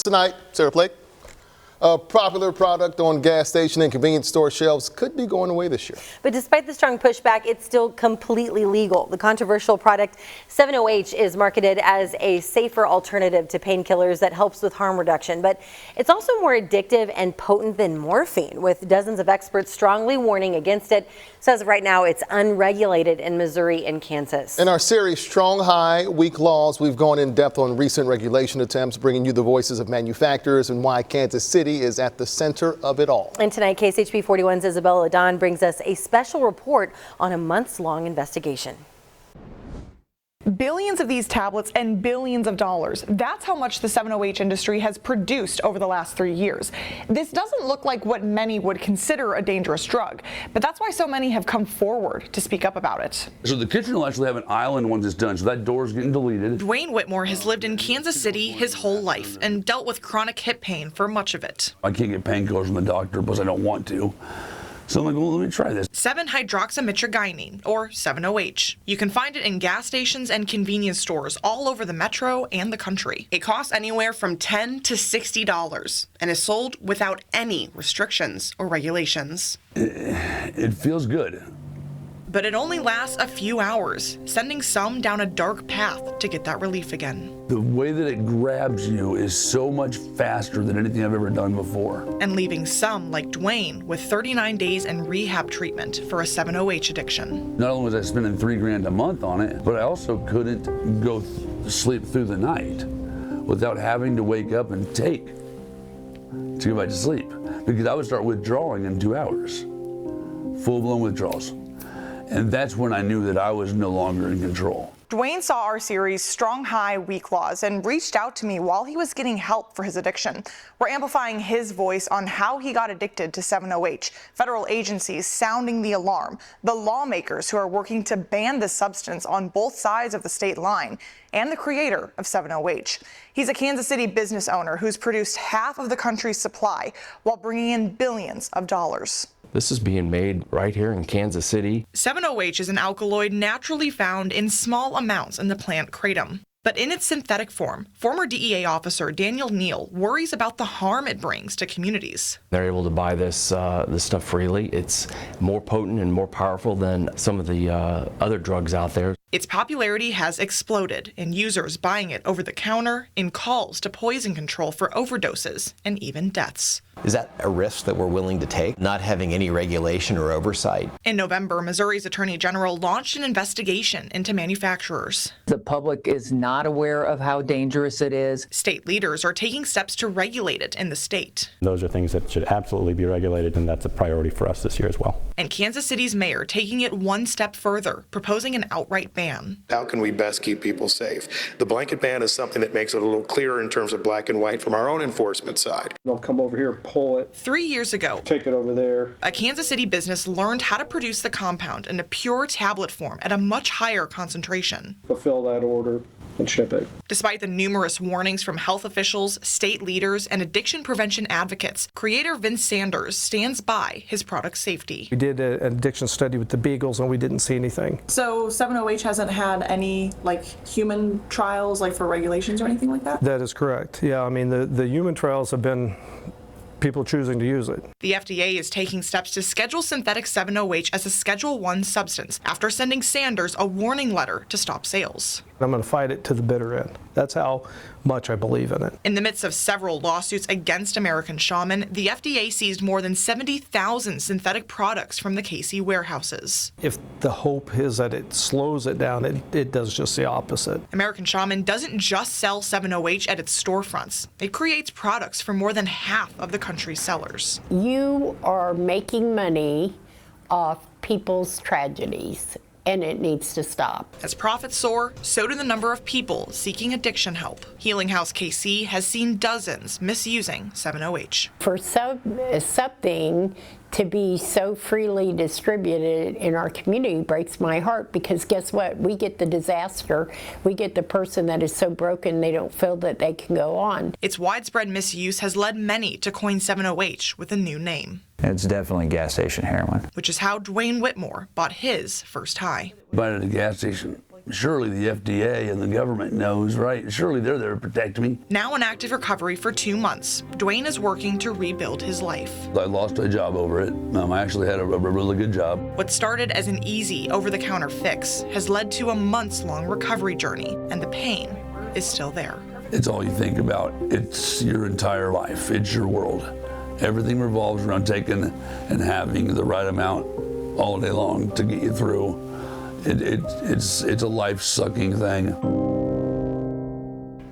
Tonight, Sarah Blake. A popular product on gas station and convenience store shelves could be going away this year. But despite the strong pushback, it's still completely legal. The controversial product 7-0-H is marketed as a safer alternative to painkillers that helps with harm reduction. But it's also more addictive and potent than morphine, with dozens of experts strongly warning against it. So as of right now, it's unregulated in Missouri and Kansas. In our series, Strong High, Weak Laws, we've gone in depth on recent regulation attempts, bringing you the voices of manufacturers and why Kansas City is at the center of it all. And tonight, KSHP 41's Isabella Don brings us a special report on a months-long investigation. Billions of these tablets and billions of dollars. That's how much the 7-0-H industry has produced over the last 3 years. This doesn't look like what many would consider a dangerous drug, but that's why so many have come forward to speak up about it. So the kitchen will actually have an island once it's done, so that door's getting deleted. Dwayne Whitmore has lived in Kansas City his whole life and dealt with chronic hip pain for much of it. I can't get painkillers from the doctor because I don't want to. So I'm like, well, let me try this. 7-hydroxymitragynine, or 7-0-H. You can find it in gas stations and convenience stores all over the metro and the country. It costs anywhere from $10 to $60 and is sold without any restrictions or regulations. It feels good. But it only lasts a few hours, sending some down a dark path to get that relief again. The way that it grabs you is so much faster than anything I've ever done before. And leaving some, like Dwayne, with 39 days in rehab treatment for a 7-0-H addiction. Not only was I spending $3,000 a month on it, but I also couldn't go sleep through the night without having to wake up and take to go back to sleep. Because I would start withdrawing in 2 hours. Full-blown withdrawals. And that's when I knew that I was no longer in control. Dwayne saw our series Strong High, Weak Laws and reached out to me while he was getting help for his addiction. We're amplifying his voice on how he got addicted to 7-0-H, federal agencies sounding the alarm, the lawmakers who are working to ban the substance on both sides of the state line, and the creator of 7-0-H. He's a Kansas City business owner who's produced half of the country's supply while bringing in billions of dollars. This is being made right here in Kansas City. 7-0-H is an alkaloid naturally found in small amounts in the plant kratom. But in its synthetic form, former DEA officer Daniel Neal worries about the harm it brings to communities. They're able to buy this stuff freely. It's more potent and more powerful than some of the other drugs out there. Its popularity has exploded, in users buying it over the counter, in calls to poison control for overdoses, and even deaths. Is that a risk that we're willing to take, not having any regulation or oversight? In November, Missouri's Attorney General launched an investigation into manufacturers. The public is not aware of how dangerous it is. State leaders are taking steps to regulate it in the state. Those are things that should absolutely be regulated, and that's a priority for us this year as well. And Kansas City's mayor taking it one step further, proposing an outright ban. How can we best keep people safe? The blanket ban is something that makes it a little clearer in terms of black and white from our own enforcement side. They'll come over here, pull it. 3 years ago, take it over there. A Kansas City business learned how to produce the compound in a pure tablet form at a much higher concentration. Fulfill that order and ship it. Despite the numerous warnings from health officials, state leaders, and addiction prevention advocates, creator Vince Sanders stands by his product's safety. We did an addiction study with the Beagles and we didn't see anything. So 7-0-H hasn't had any human trials for regulations or anything like that? That is correct. Yeah, I mean the human trials have been people choosing to use it. The FDA is taking steps to schedule synthetic 7-0-H as a Schedule 1 substance after sending Sanders a warning letter to stop sales. I'm going to fight it to the bitter end. That's how much I believe in it. In the midst of several lawsuits against American Shaman, the FDA seized more than 70,000 synthetic products from the KC warehouses. If the hope is that it slows it down, it does just the opposite. American Shaman doesn't just sell 7-0-H at its storefronts. It creates products for more than half of the country's sellers. You are making money off people's tragedies, and it needs to stop. As profits soar, so do the number of people seeking addiction help. Healing House KC has seen dozens misusing 7-0-H. For something to be so freely distributed in our community breaks my heart, because guess what? We get the disaster. We get the person that is so broken they don't feel that they can go on. Its widespread misuse has led many to coin 7-0-H with a new name. It's definitely gas station heroin. Which is how Dwayne Whitmore bought his first high. Buy it at a gas station. surely the FDA and the government knows, right? Surely they're there to protect me. Now in active recovery for 2 months, Dwayne is working to rebuild his life. I lost a job over it. I actually had a really good job. What started as an easy over-the-counter fix has led to a months-long recovery journey, and the pain is still there. It's all you think about. It's your entire life. It's your world. Everything revolves around taking and having the right amount all day long to get you through. It's a life-sucking thing.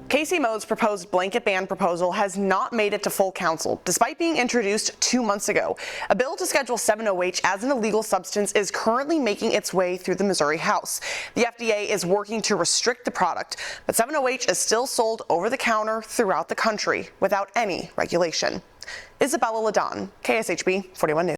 Casey Moe's proposed blanket ban proposal has not made it to full council, despite being introduced 2 months ago. A bill to schedule 7-OH as an illegal substance is currently making its way through the Missouri House. The FDA is working to restrict the product, but 7-OH is still sold over the counter throughout the country without any regulation. Isabella Ladon, KSHB 41 News.